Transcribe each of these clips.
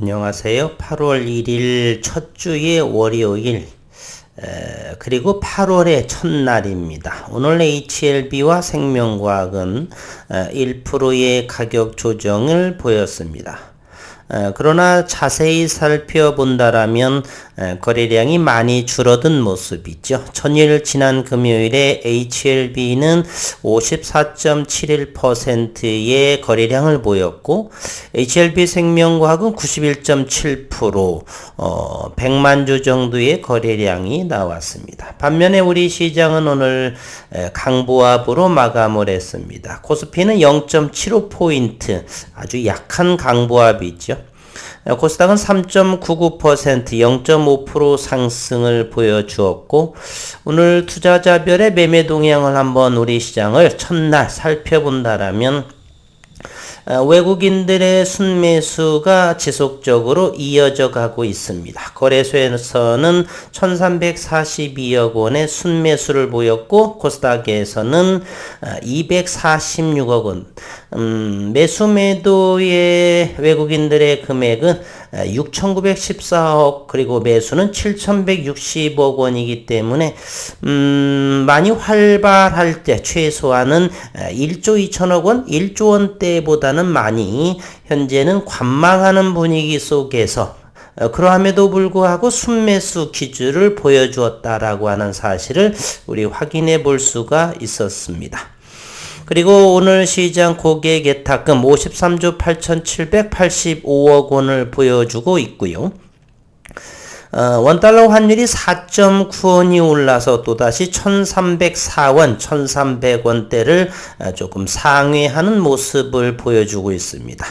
안녕하세요. 8월 1일 첫 주의 월요일 그리고 8월의 첫날입니다. 오늘 HLB와 생명과학은 1%의 가격 조정을 보였습니다. 그러나 자세히 살펴본다라면 거래량이 많이 줄어든 모습이죠. 전일 지난 금요일에 HLB는 54.71%의 거래량을 보였고 HLB 생명과학은 91.7% 100만 주 정도의 거래량이 나왔습니다. 반면에 우리 시장은 오늘 강보합으로 마감을 했습니다. 코스피는 0.75포인트 아주 약한 강보합이죠. 코스닥은 3.99% 0.5% 상승을 보여주었고 오늘 투자자별의 매매 동향을 한번 우리 시장을 첫날 살펴본다라면 외국인들의 순매수가 지속적으로 이어져 가고 있습니다. 거래소에서는 1342억 원의 순매수를 보였고 코스닥에서는 246억 원 매수 매도의 외국인들의 금액은 6,914억 그리고 매수는 7,160억 원이기 때문에 많이 활발할 때 최소한은 1조 2천억 원, 1조 원대보다는 많이 현재는 관망하는 분위기 속에서 그러함에도 불구하고 순매수 기준을 보여주었다라고 하는 사실을 우리 확인해 볼 수가 있었습니다. 그리고 오늘 시장 고객 예탁금 53조 8,785억 원을 보여주고 있고요. 원달러 환율이 4.9원이 올라서 또다시 1,304원, 1,300원대를 조금 상회하는 모습을 보여주고 있습니다.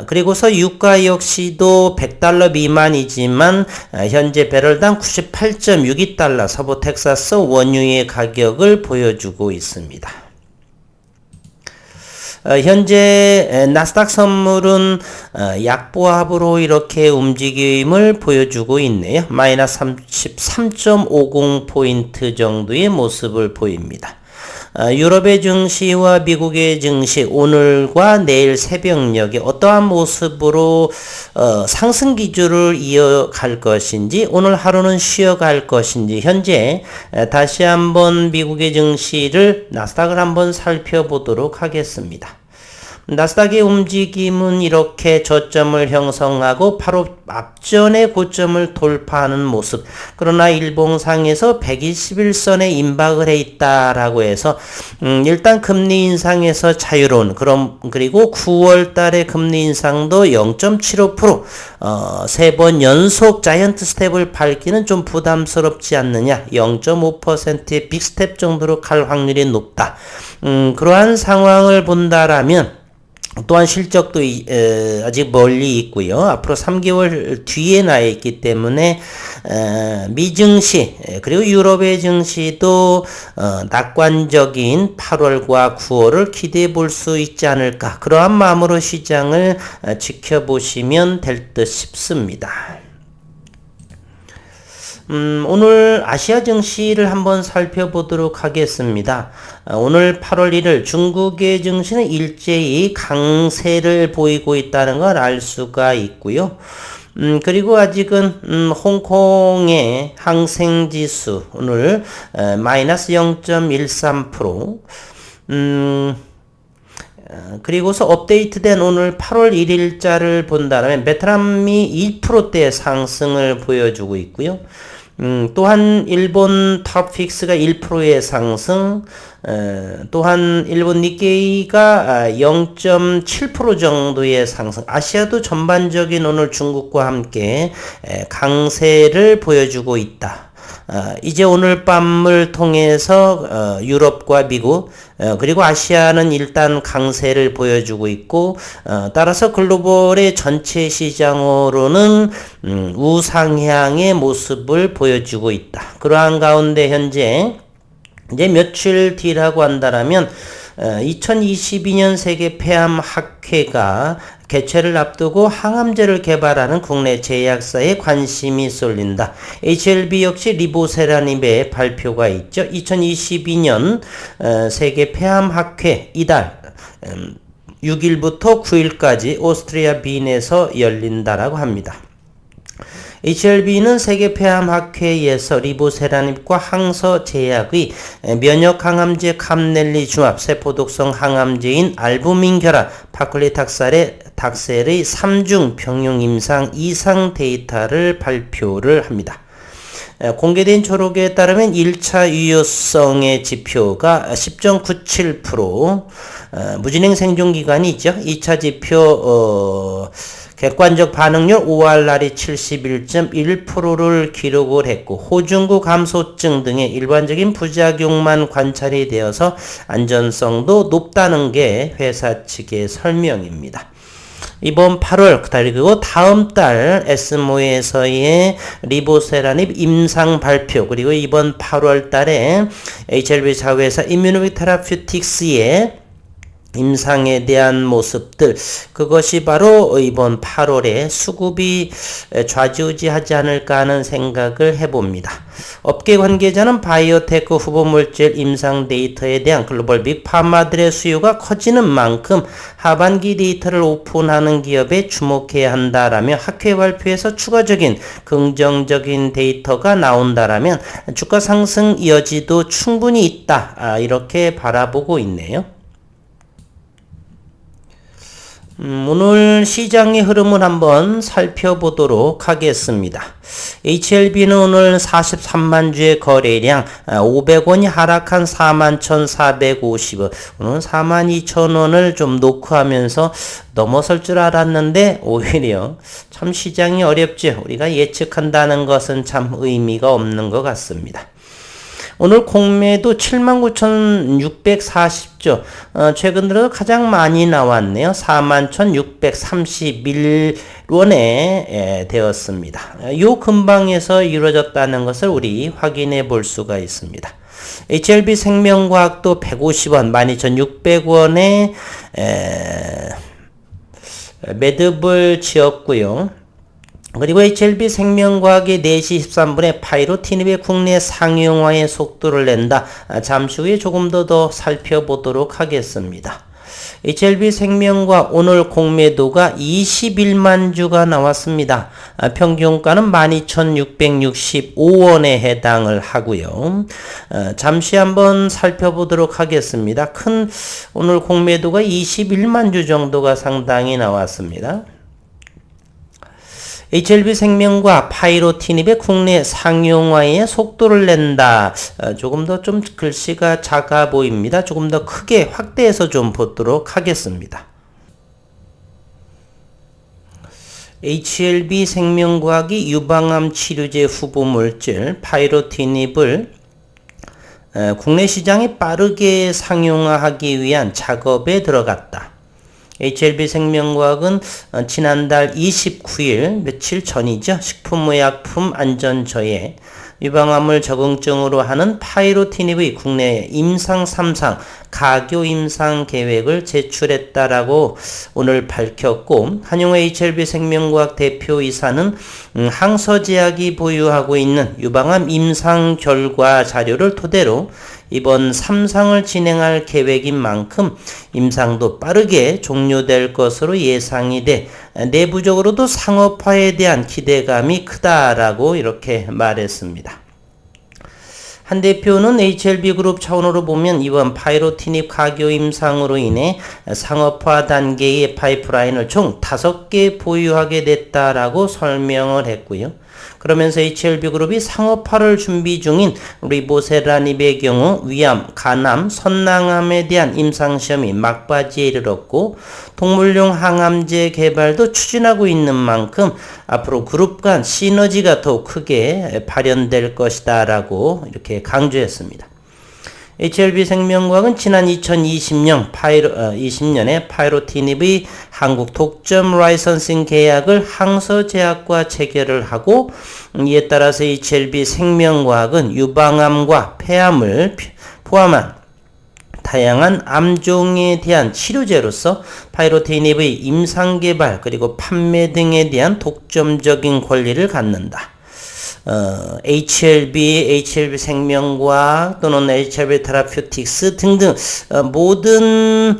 그리고서 유가 역시도 100달러 미만이지만 현재 배럴당 98.62달러 서부 텍사스 원유의 가격을 보여주고 있습니다. 현재 나스닥 선물은 약보합으로 이렇게 움직임을 보여주고 있네요. 마이너스 33.50포인트 정도의 모습을 보입니다. 유럽의 증시와 미국의 증시 오늘과 내일 새벽녘에 어떠한 모습으로 상승 기조를 이어갈 것인지 오늘 하루는 쉬어갈 것인지 현재 다시 한번 미국의 증시를 나스닥을 한번 살펴보도록 하겠습니다. 나스닥의 움직임은 이렇게 저점을 형성하고 바로 앞전의 고점을 돌파하는 모습. 그러나 일봉상에서 121선에 임박을 해 있다라고 해서 일단 금리 인상에서 자유로운 그리고 9월 달에 금리 인상도 0.75% 세 번 연속 자이언트 스텝을 밟기는 좀 부담스럽지 않느냐. 0.5%의 빅스텝 정도로 갈 확률이 높다. 그러한 상황을 본다라면 또한 실적도 아직 멀리 있고요. 앞으로 3개월 뒤에 나 있기 때문에 미증시 그리고 유럽의 증시도 낙관적인 8월과 9월을 기대해 볼 수 있지 않을까. 그러한 마음으로 시장을 지켜보시면 될 듯 싶습니다. 오늘 아시아 증시를 한번 살펴보도록 하겠습니다. 오늘 8월 1일 중국의 증시는 일제히 강세를 보이고 있다는 걸 알 수가 있고요. 그리고 아직은 홍콩의 항생지수 오늘 마이너스 0.13% 그리고서 업데이트된 오늘 8월 1일자를 본다면 베트남이 2%대 상승을 보여주고 있고요. 또한 일본 탑픽스가 1%의 상승, 또한 일본 니케이가 0.7% 정도의 상승, 아시아도 전반적인 오늘 중국과 함께 강세를 보여주고 있다. 이제 오늘 밤을 통해서 유럽과 미국 그리고 아시아는 일단 강세를 보여주고 있고 따라서 글로벌의 전체 시장으로는 우상향의 모습을 보여주고 있다. 그러한 가운데 현재 이제 며칠 뒤라고 한다라면 2022년 세계 폐암학회가 개최를 앞두고 항암제를 개발하는 국내 제약사에 관심이 쏠린다. HLB 역시 리보세라닙의 발표가 있죠. 2022년 세계 폐암학회 이달 6일부터 9일까지 오스트리아 빈에서 열린다라고 합니다. HLB는 세계폐암학회에서 리보세라닙과 항서제약의 면역항암제 감넬리 중합 세포독성 항암제인 알부민 결합 파클리탁셀의 3중 병용 임상 이상 데이터를 발표를 합니다. 공개된 초록에 따르면 1차 유효성의 지표가 10.97%, 무진행 생존기간이 있죠. 2차 지표 객관적 반응률 ORR이 71.1%를 기록을 했고 호중구 감소증 등의 일반적인 부작용만 관찰이 되어서 안전성도 높다는 게 회사 측의 설명입니다. 이번 8월 그리고 다음 달 에스모에서의 리보세라닙 임상 발표 그리고 이번 8월 달에 HLB 사회에서 임뮤노빅 테라퓨틱스의 임상에 대한 모습들 그것이 바로 이번 8월에 수급이 좌지우지하지 않을까 하는 생각을 해봅니다. 업계 관계자는 바이오테크 후보물질 임상 데이터에 대한 글로벌 빅파마들의 수요가 커지는 만큼 하반기 데이터를 오픈하는 기업에 주목해야 한다라며 학회 발표에서 추가적인 긍정적인 데이터가 나온다라면 주가 상승 여지도 충분히 있다 이렇게 바라보고 있네요. 오늘 시장의 흐름을 한번 살펴보도록 하겠습니다. HLB는 오늘 43만 주의 거래량 500원이 하락한 41,450원 오늘 42,000원을 좀 노크하면서 넘어설 줄 알았는데 오히려 참 시장이 어렵죠. 우리가 예측한다는 것은 참 의미가 없는 것 같습니다. 오늘 공매도 79,640조 최근 들어 가장 많이 나왔네요. 41,631원에 되었습니다. 요 근방에서 이루어졌다는 것을 우리 확인해 볼 수가 있습니다. HLB 생명과학도 150원, 12,600원에 매듭을 지었고요. 그리고 HLB 생명과학의 4시 13분에 파이로티닙의 국내 상용화의 속도를 낸다. 잠시 후에 조금 더 살펴보도록 하겠습니다. HLB 생명과학 오늘 공매도가 21만 주가 나왔습니다. 평균가는 12,665원에 해당을 하고요. 잠시 한번 살펴보도록 하겠습니다. 오늘 공매도가 21만 주 정도가 상당히 나왔습니다. HLB 생명과 파이로티닙의 국내 상용화에 속도를 낸다. 조금 더 좀 글씨가 작아 보입니다. 조금 더 크게 확대해서 좀 보도록 하겠습니다. HLB 생명과학이 유방암 치료제 후보 물질 파이로티닙을 국내 시장에 빠르게 상용화하기 위한 작업에 들어갔다. HLB 생명과학은 지난달 29일 며칠 전이죠. 식품의약품안전처에 유방암을 적응증으로 하는 파이로티닙의 국내 임상 3상 가교 임상 계획을 제출했다라고 오늘 밝혔고 한용화 HLB 생명과학 대표이사는 항서제약이 보유하고 있는 유방암 임상 결과 자료를 토대로 이번 3상을 진행할 계획인 만큼 임상도 빠르게 종료될 것으로 예상이 돼 내부적으로도 상업화에 대한 기대감이 크다라고 이렇게 말했습니다. 한 대표는 HLB 그룹 차원으로 보면 이번 파이로티닙 가교 임상으로 인해 상업화 단계의 파이프라인을 총 5개 보유하게 됐다라고 설명을 했고요. 그러면서 HLB 그룹이 상업화를 준비 중인 리보세라닙의 경우 위암, 간암, 선낭암에 대한 임상시험이 막바지에 이르렀고 동물용 항암제 개발도 추진하고 있는 만큼 앞으로 그룹 간 시너지가 더욱 크게 발현될 것이다 라고 이렇게 강조했습니다. HLB 생명과학은 지난 2020년에 파이로티닙의 한국 독점 라이선싱 계약을 항서제약과 체결을 하고 이에 따라서 HLB 생명과학은 유방암과 폐암을 포함한 다양한 암종에 대한 치료제로서 파이로티닙의 임상개발 그리고 판매 등에 대한 독점적인 권리를 갖는다. HLB 생명과학 또는 HLB 테라퓨틱스 등등 모든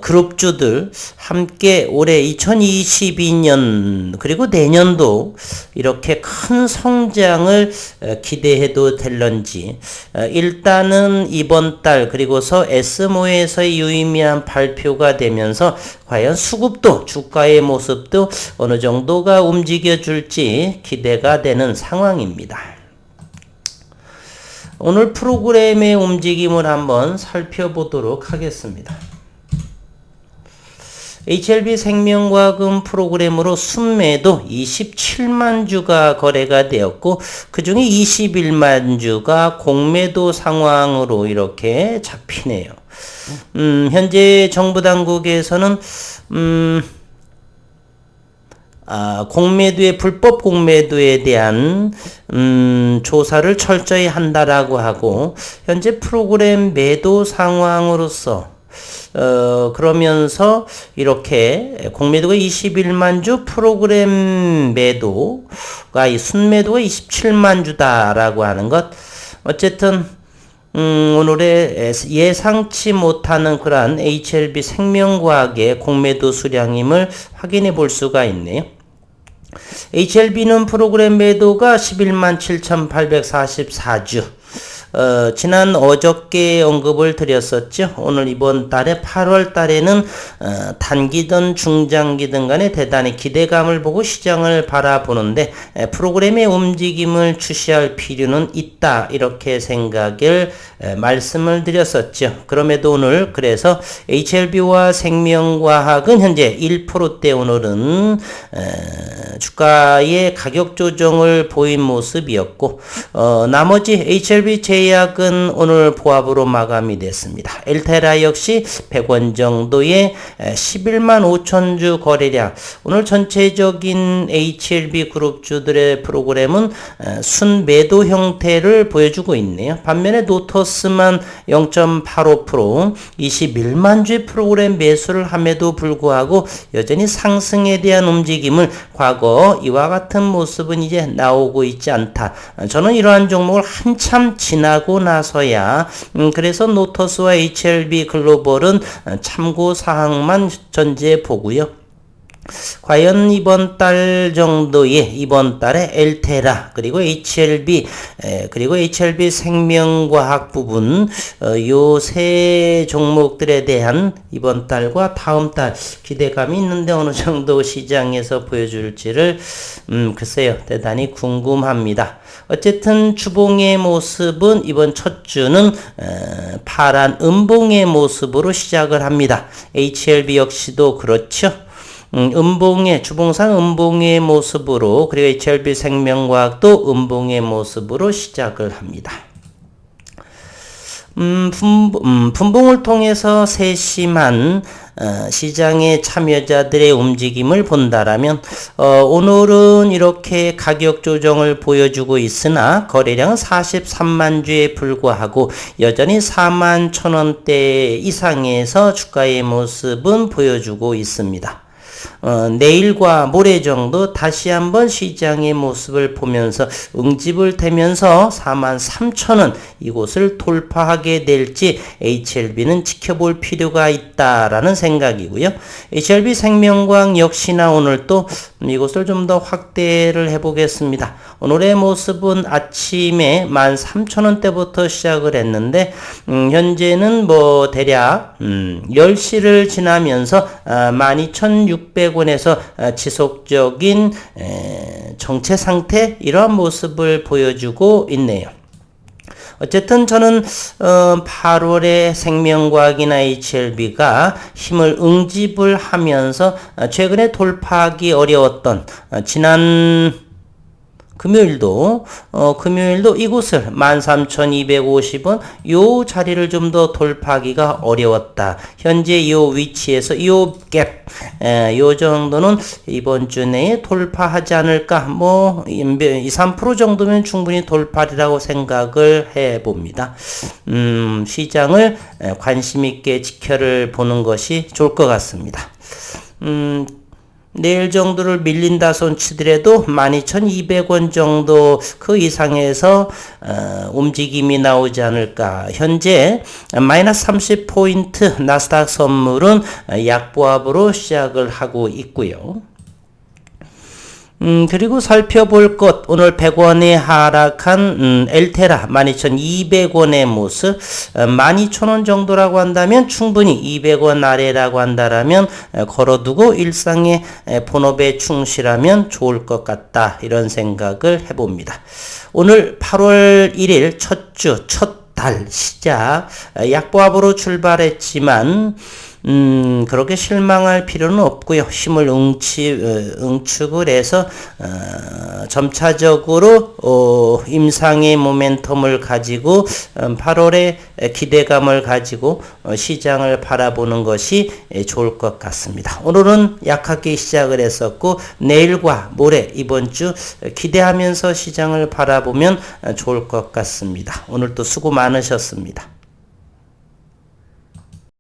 그룹주들 함께 올해 2022년 그리고 내년도 이렇게 큰 성장을 기대해도 될런지 일단은 이번 달 그리고서 에스모에서의 유의미한 발표가 되면서 과연 수급도 주가의 모습도 어느 정도가 움직여줄지 기대가 되는 상황입니다. 오늘 프로그램의 움직임을 한번 살펴보도록 하겠습니다. HLB 생명과금 프로그램으로 순매도 27만 주가 거래가 되었고 그 중에 21만 주가 공매도 상황으로 이렇게 잡히네요. 현재 정부 당국에서는 공매도의 불법 공매도에 대한 조사를 철저히 한다라고 하고 현재 프로그램 매도 상황으로서 그러면서 이렇게 공매도가 21만 주 프로그램 매도가 순매도가 27만 주다라고 하는 것 어쨌든 오늘의 예상치 못하는 그러한 HLB 생명과학의 공매도 수량임을 확인해 볼 수가 있네요. HLB는 프로그램 매도가 11만 7,844주 지난 어저께 언급을 드렸었죠. 오늘 이번 달에 8월 달에는 단기든 중장기든 간에 대단히 기대감을 보고 시장을 바라보는데 프로그램의 움직임을 주시할 필요는 있다 이렇게 생각을 말씀을 드렸었죠. 그럼에도 오늘 그래서 HLB와 생명과학은 현재 1%대 오늘은 주가의 가격 조정을 보인 모습이었고 나머지 HLB 제약은 오늘 보합으로 마감이 됐습니다. 엘테라 역시 100원 정도의 11만 5천 주 거래량 오늘 전체적인 HLB 그룹주들의 프로그램은 순매도 형태를 보여주고 있네요. 반면에 노터스만 0.85% 21만 주의 프로그램 매수를 함에도 불구하고 여전히 상승에 대한 움직임을 과거 이와 같은 모습은 이제 나오고 있지 않다. 저는 이러한 종목을 한참 지나고 나서야 그래서 노터스와 HLB 글로벌은 참고 사항만 전제해 보고요. 과연 이번 달 정도에 이번 달에 엘테라 그리고 HLB 그리고 HLB 생명과학 부분 요 세 종목들에 대한 이번 달과 다음 달 기대감이 있는데 어느 정도 시장에서 보여줄지를 글쎄요 대단히 궁금합니다. 어쨌든 주봉의 모습은 이번 첫 주는 파란 음봉의 모습으로 시작을 합니다. HLB 역시도 그렇죠. 음봉의 주봉상 음봉의 모습으로 그리고 HLB 생명과학도 음봉의 모습으로 시작을 합니다. 분봉을 통해서 세심한 시장의 참여자들의 움직임을 본다라면 오늘은 이렇게 가격 조정을 보여주고 있으나 거래량은 43만 주에 불과하고 여전히 4만 1,000원대 이상에서 주가의 모습은 보여주고 있습니다. 내일과 모레 정도 다시 한번 시장의 모습을 보면서 응집을 대면서 43,000원 이곳을 돌파하게 될지 HLB는 지켜볼 필요가 있다라는 생각이고요. HLB 생명과학 역시나 오늘 또 이곳을 좀 더 확대를 해보겠습니다. 오늘의 모습은 아침에 13,000원대부터 시작을 했는데 현재는 뭐 대략 10시를 지나면서 12,600원에서 지속적인 정체 상태 이러한 모습을 보여주고 있네요. 어쨌든 저는 8월에 생명과학이나 HLB가 힘을 응집을 하면서 최근에 돌파하기 어려웠던 지난 금요일도 이곳을 13,250원 요 자리를 좀 더 돌파하기가 어려웠다. 현재 요 위치에서 요 갭 요 정도는 이번 주 내에 돌파하지 않을까. 뭐 2~3% 정도면 충분히 돌파리라고 생각을 해 봅니다. 시장을 관심 있게 지켜를 보는 것이 좋을 것 같습니다. 내일 정도를 밀린다 손치더라도 12,200원 정도 그 이상에서 움직임이 나오지 않을까. 현재 마이너스 30포인트 나스닥 선물은 약보합으로 시작을 하고 있고요. 그리고 살펴볼 것, 오늘 100원이 하락한 엘테라 12,200원의 모습, 12,000원 정도라고 한다면 충분히 200원 아래라고 한다면 걸어두고 일상의 본업에 충실하면 좋을 것 같다, 이런 생각을 해봅니다. 오늘 8월 1일 첫 주, 첫 달 시작, 약보합으로 출발했지만 그렇게 실망할 필요는 없고요. 힘을 응축을 해서 점차적으로 임상의 모멘텀을 가지고 8월에 기대감을 가지고 시장을 바라보는 것이 좋을 것 같습니다. 오늘은 약하게 시작을 했었고 내일과 모레 이번 주 기대하면서 시장을 바라보면 좋을 것 같습니다. 오늘도 수고 많으셨습니다.